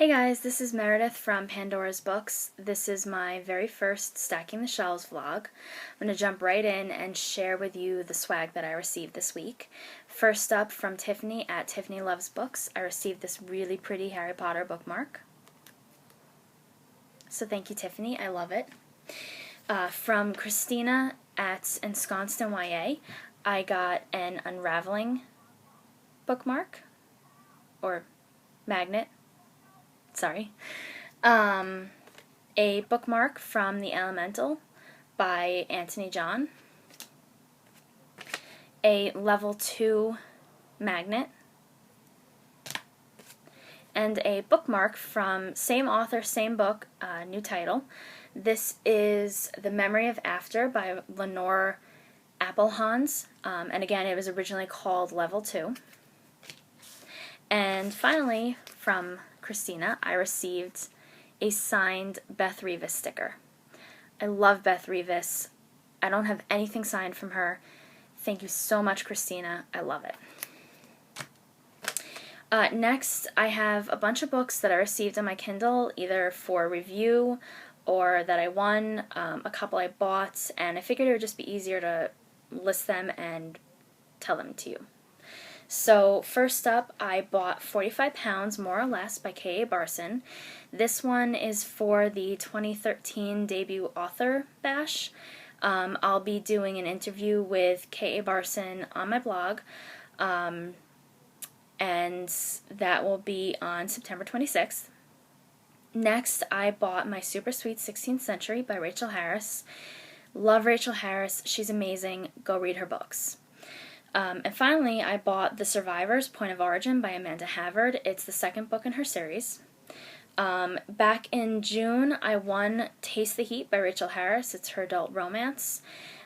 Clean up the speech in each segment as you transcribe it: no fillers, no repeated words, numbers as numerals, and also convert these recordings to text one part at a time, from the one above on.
Hey guys, this is Meredith from Pandora's Books. This is my very first Stacking the Shelves vlog. I'm going to jump right in and share with you the swag that I received this week. First up, from Tiffany at Tiffany Loves Books, I received this really pretty Harry Potter bookmark. So thank you, Tiffany. I love it. From Christina at Ensconced in YA, I got an unraveling bookmark, or magnet. Sorry. A bookmark from The Elemental by Anthony John. A level 2 magnet. And a bookmark from same author, same book, new title. This is The Memory of After by Lenore Appelhans. And again, it was originally called Level 2. And finally, from Christina, I received a signed Beth Revis sticker. I love Beth Revis. I don't have anything signed from her. Thank you so much, Christina. I love it. Next, I have a bunch of books that I received on my Kindle, either for review or that I won, a couple I bought, and I figured it would just be easier to list them and tell them to you. So first up, I bought 45 Pounds, More or Less by K.A. Barson. This one is for the 2013 debut author bash. I'll be doing an interview with K.A. Barson on my blog, and that will be on September 26th. Next, I bought My Super Sweet 16th Century by Rachel Harris. Love Rachel Harris. She's amazing. Go read her books. And finally, I bought The Survivors, Point of Origin by Amanda Havard. It's the second book in her series. Back in June, I won Taste the Heat by Rachel Harris. It's her adult romance.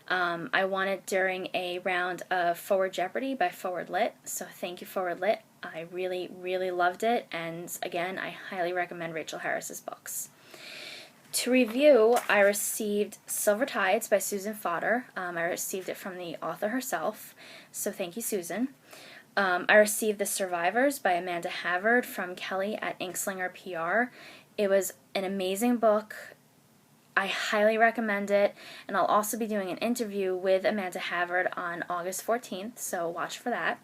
I won it during a round of Forward Jeopardy by Forward Lit, so thank you, Forward Lit. I really, really loved it, and again, I highly recommend Rachel Harris's books. To review, I received Silver Tides by Susan Fodder. I received it from the author herself, so thank you, Susan. I received The Survivors by Amanda Havard from Kelly at Inkslinger PR. It was an amazing book. I highly recommend it, and I'll also be doing an interview with Amanda Havard on August 14th, so watch for that.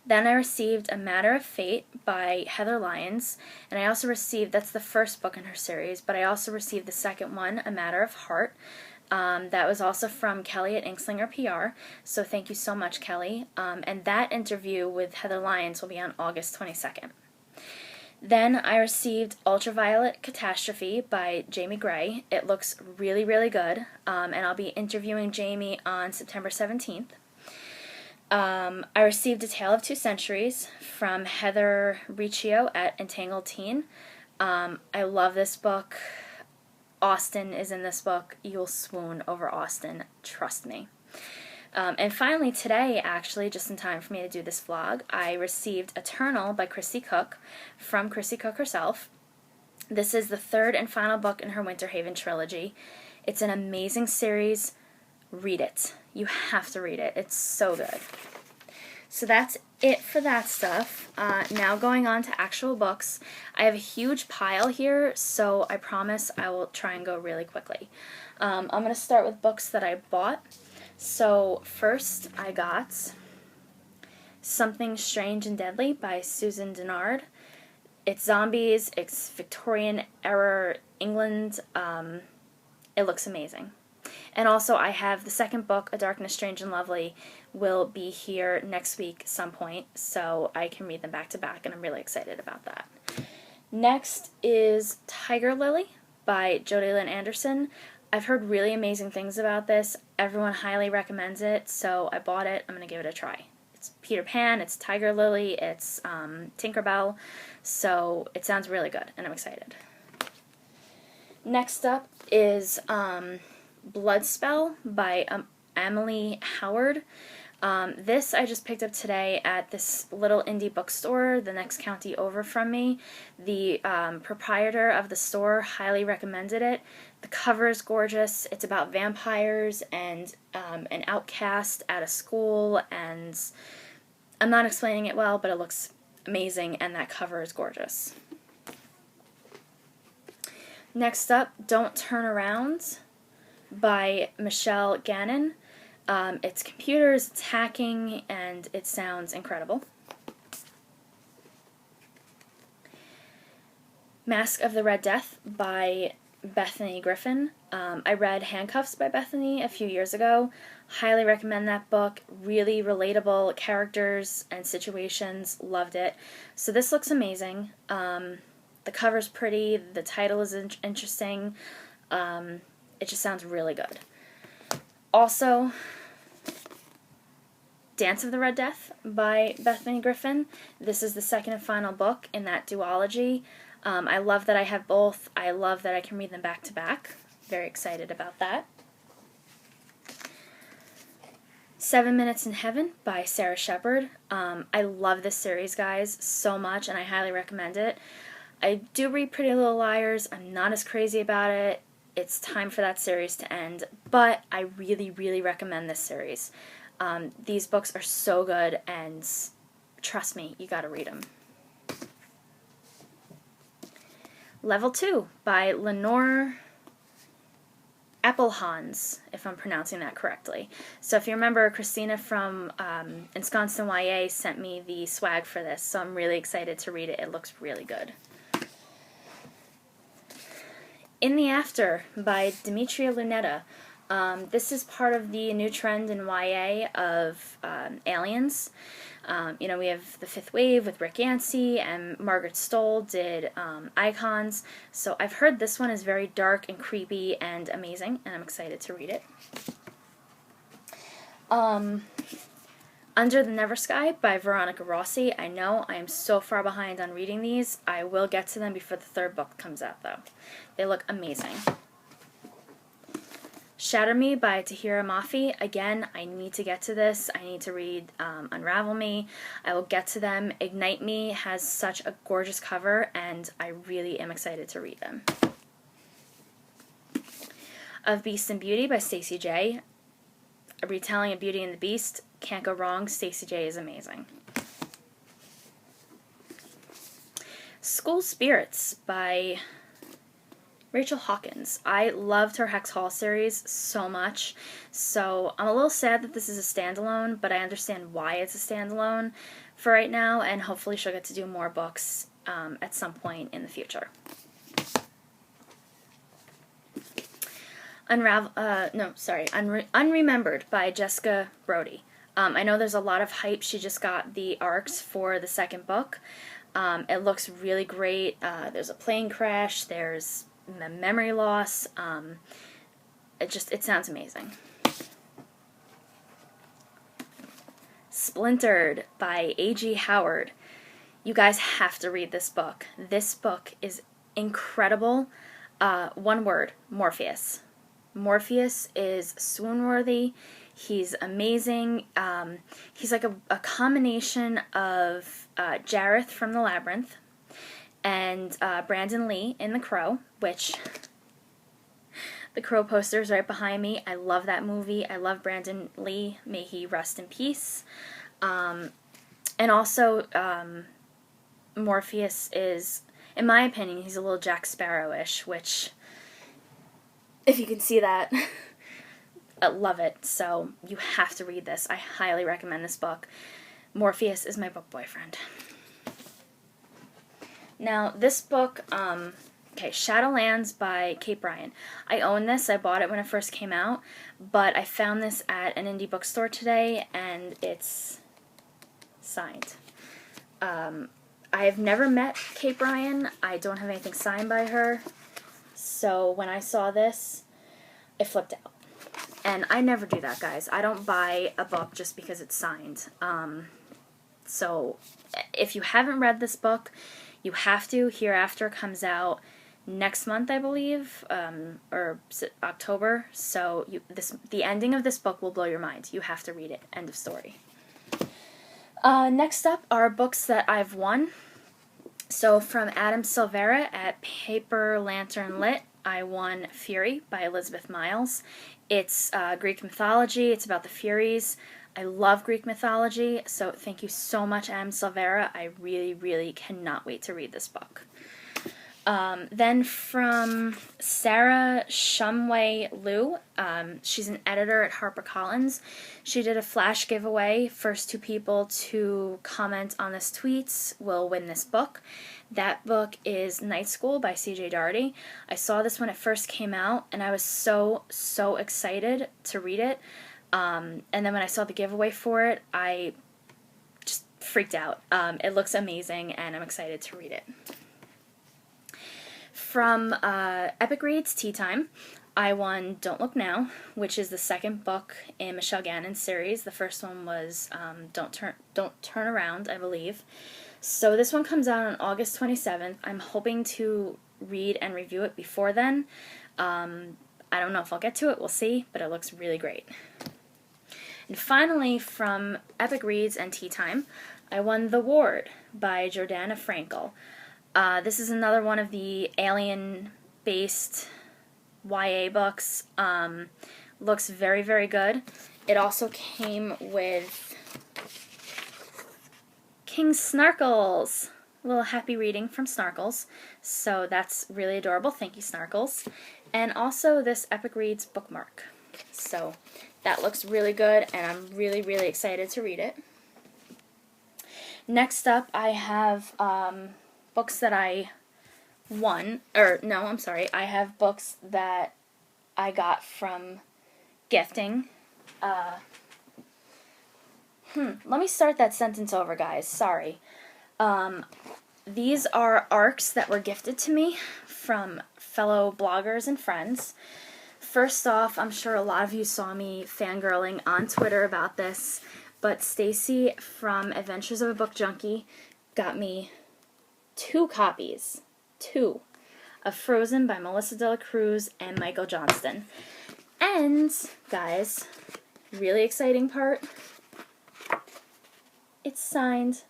Then I received A Matter of Fate by Heather Lyons, and I also received, that's the first book in her series, but I also received the second one, A Matter of Heart. That was also from Kelly at Inkslinger PR, so thank you so much, Kelly. And that interview with Heather Lyons will be on August 22nd. Then I received Ultraviolet Catastrophe by Jamie Gray. It looks really, really good, and I'll be interviewing Jamie on September 17th. I received A Tale of Two Centuries from Heather Riccio at Entangled Teen. I love this book. Austin is in this book. You'll swoon over Austin, trust me. And finally today, actually, just in time for me to do this vlog, I received Eternal by Chrissy Cook from Chrissy Cook herself. This is the third and final book in her Winter Haven trilogy. It's an amazing series. Read it. You have to read it. It's so good. So that's it for that stuff. Now going on to actual books. I have a huge pile here, so I promise I will try and go really quickly. I'm going to start with books that I bought. So first I got Something Strange and Deadly by Susan Dennard. It's zombies, it's Victorian era England. It looks amazing. And also I have the second book, A Darkness Strange and Lovely, will be here next week some point, so I can read them back to back, and I'm really excited about that. Next is Tiger Lily by Jodi Lynn Anderson. I've heard really amazing things about this. Everyone highly recommends it, so I bought it. I'm going to give it a try. It's Peter Pan, it's Tiger Lily, it's Tinkerbell, so it sounds really good, and I'm excited. Next up is Bloodspell by Emily Howard. This I just picked up today at this little indie bookstore the next county over from me. The proprietor of the store highly recommended it. The cover is gorgeous. It's about vampires and an outcast at a school, and I'm not explaining it well, but it looks amazing, and that cover is gorgeous. Next up, Don't Turn Around by Michelle Gannon. It's computers, it's hacking, and it sounds incredible. Mask of the Red Death by Bethany Griffin. I read Handcuffs by Bethany a few years ago. Highly recommend that book. Really relatable characters and situations. Loved it. So this looks amazing. The cover's pretty. The title is interesting. It just sounds really good. Also, Dance of the Red Death by Bethany Griffin. This is the second and final book in that duology. I love that I have both. I love that I can read them back to back. Very excited about that. 7 Minutes in Heaven by Sarah Shepard. I love this series, guys, so much, and I highly recommend it. I do read Pretty Little Liars. I'm not as crazy about it. It's time for that series to end, but I really, really recommend this series. These books are so good, and trust me, you gotta read them. Level 2 by Lenore Appelhans, if I'm pronouncing that correctly. So if you remember, Christina from Ensconced YA sent me the swag for this, so I'm really excited to read it. It looks really good. In the After by Demetria Lunetta. This is part of the new trend in YA of aliens. We have The Fifth Wave with Rick Yancey, and Margaret Stoll did Icons. So I've heard this one is very dark and creepy and amazing, and I'm excited to read it. Under the Never Sky by Veronica Rossi. I know I am so far behind on reading these. I will get to them before the third book comes out, though. They look amazing. Shatter Me by Tahira Mafi. Again, I need to get to this. I need to read Unravel Me. I will get to them. Ignite Me has such a gorgeous cover, and I really am excited to read them. Of Beast and Beauty by Stacey J. A retelling of Beauty and the Beast. Can't go wrong. Stacey J is amazing. School Spirits by Rachel Hawkins. I loved her Hex Hall series so much, so I'm a little sad that this is a standalone, but I understand why it's a standalone for right now, and hopefully she'll get to do more books at some point in the future. Unremembered by Jessica Brody. I know there's a lot of hype. She just got the arcs for the second book. It looks really great. There's a plane crash. There's memory loss. It sounds amazing. Splintered by A.G. Howard. You guys have to read this book. This book is incredible. One word, Morpheus. Morpheus is swoon-worthy. He's amazing. He's like a combination of Jareth from The Labyrinth and Brandon Lee in The Crow, which The Crow poster is right behind me. I love that movie. I love Brandon Lee. May he rest in peace. And also, Morpheus is, in my opinion, he's a little Jack Sparrow-ish, which, if you can see that, I love it. So you have to read this. I highly recommend this book. Morpheus is my book boyfriend. Now, this book, Shadowlands by Kate Bryan. I own this. I bought it when it first came out, but I found this at an indie bookstore today, and it's signed. I have never met Kate Bryan. I don't have anything signed by her. So when I saw this, I flipped out. And I never do that, guys. I don't buy a book just because it's signed. So if you haven't read this book, you have to. Hereafter comes out next month, I believe, or October. So the ending of this book will blow your mind. You have to read it. End of story. Next up are books that I've won. So from Adam Silvera at Paper Lantern Lit, I won Fury by Elizabeth Miles. It's Greek mythology. It's about the Furies. I love Greek mythology, so thank you so much, Adam Silvera. I really, really cannot wait to read this book. Then from Sarah Shumway Liu, she's an editor at HarperCollins. She did a flash giveaway. First two people to comment on this tweets will win this book. That book is Night School by C.J. Doherty. I saw this when it first came out, and I was so excited to read it. And then when I saw the giveaway for it, I just freaked out. It looks amazing, and I'm excited to read it. From Epic Reads Tea Time, I won Don't Look Now, which is the second book in Michelle Gannon's series. The first one was Don't Turn Around, I believe. So this one comes out on August 27th. I'm hoping to read and review it before then. I don't know if I'll get to it. We'll see, but it looks really great. And finally, from Epic Reads and Tea Time, I won The Ward by Jordana Frankel. This is another one of the alien-based YA books. Looks very, very good. It also came with King Snarkles. A little happy reading from Snarkles. So that's really adorable. Thank you, Snarkles. And also this Epic Reads bookmark. So that looks really good, and I'm really, really excited to read it. Next up, I have books that I won, I have books that I got from gifting. Let me start that sentence over, guys. Sorry. These are ARCs that were gifted to me from fellow bloggers and friends. First off, I'm sure a lot of you saw me fangirling on Twitter about this, but Stacy from Adventures of a Book Junkie got me 2 copies, of Frozen by Melissa De La Cruz and Michael Johnston. And, guys, really exciting part, it's signed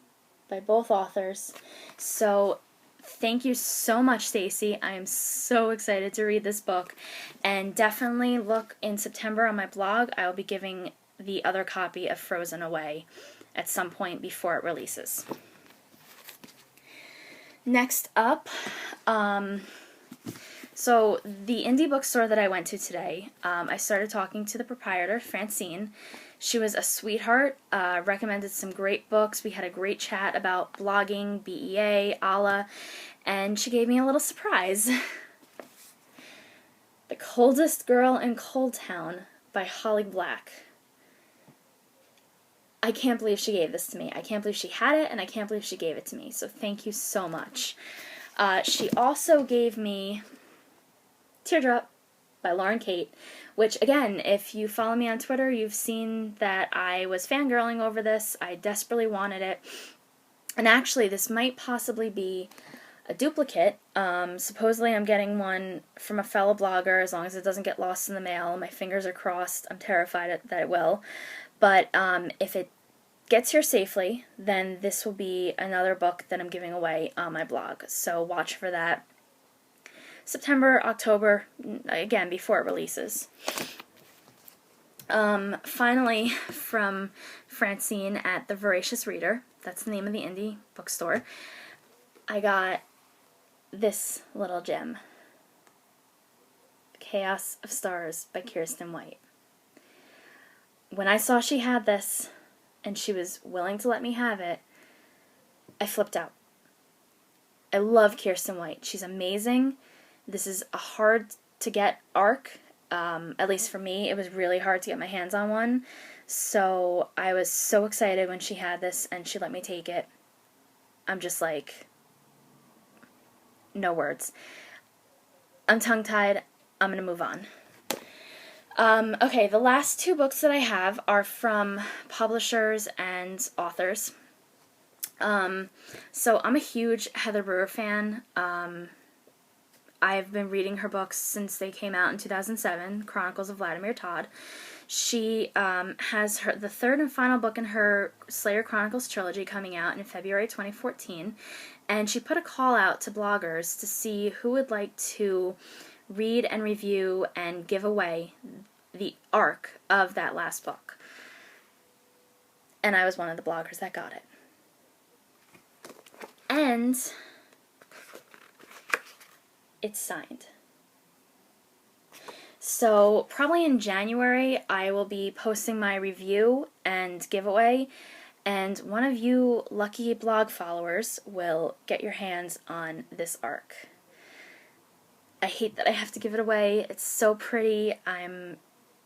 by both authors. So thank you so much, Stacy. I am so excited to read this book. And definitely look in September on my blog. I will be giving the other copy of Frozen away at some point before it releases. Next up, so the indie bookstore that I went to today, I started talking to the proprietor, Francine. She was a sweetheart, recommended some great books. We had a great chat about blogging, BEA, Allah, and she gave me a little surprise. The Coldest Girl in Cold Town by Holly Black. I can't believe she gave this to me. I can't believe she had it, and I can't believe she gave it to me. So thank you so much. She also gave me Teardrop by Lauren Kate, which, again, if you follow me on Twitter, you've seen that I was fangirling over this. I desperately wanted it. And actually, this might possibly be a duplicate. Supposedly I'm getting one from a fellow blogger, as long as it doesn't get lost in the mail. My fingers are crossed. I'm terrified that it will. But if it gets here safely, then this will be another book that I'm giving away on my blog. So watch for that. September, October, again, before it releases. Finally, from Francine at The Voracious Reader, that's the name of the indie bookstore, I got this little gem. Chaos of Stars by Kirsten White. When I saw she had this, and she was willing to let me have it, I flipped out. I love Kirsten White. She's amazing. This is a hard-to-get ARC. At least for me, it was really hard to get my hands on one. So I was so excited when she had this and she let me take it. I'm just like, no words. I'm tongue-tied. I'm going to move on. Okay, the last 2 books that I have are from publishers and authors. So I'm a huge Heather Brewer fan. I've been reading her books since they came out in 2007, Chronicles of Vladimir Todd. She has the 3rd and final book in her Slayer Chronicles trilogy coming out in February 2014, and she put a call out to bloggers to see who would like to read and review and give away the arc of that last book. And I was one of the bloggers that got it. And it's signed. So probably in January I will be posting my review and giveaway, and one of you lucky blog followers will get your hands on this ARC. I hate that I have to give it away. It's so pretty. I'm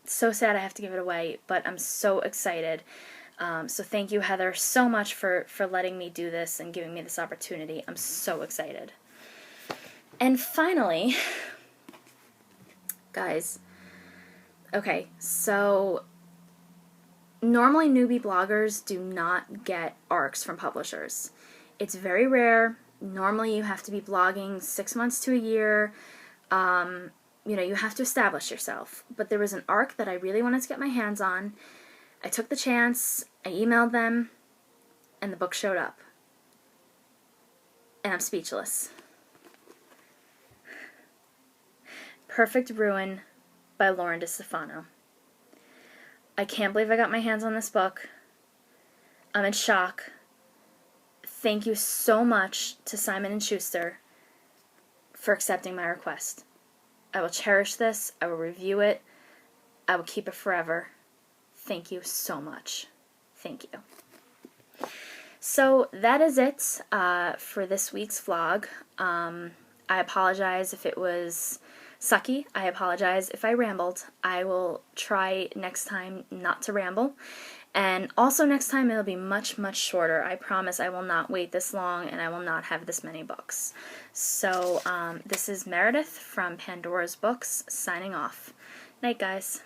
so sad I have to give it away, but I'm so excited. So thank you, Heather, so much for letting me do this and giving me this opportunity. I'm so excited. And finally, guys, okay, so normally newbie bloggers do not get ARCs from publishers. It's very rare. Normally you have to be blogging 6 months to a year. You know, you have to establish yourself. But there was an ARC that I really wanted to get my hands on. I took the chance, I emailed them, and the book showed up. And I'm speechless. Perfect Ruin by Lauren DeStefano. I can't believe I got my hands on this book. I'm in shock. Thank you so much to Simon & Schuster for accepting my request. I will cherish this. I will review it. I will keep it forever. Thank you so much. Thank you. So that is it for this week's vlog. I apologize if it was sucky. I apologize if I rambled. I will try next time not to ramble. And also next time it'll be much, much shorter. I promise I will not wait this long and I will not have this many books. So this is Meredith from Pandora's Books signing off. Night, guys.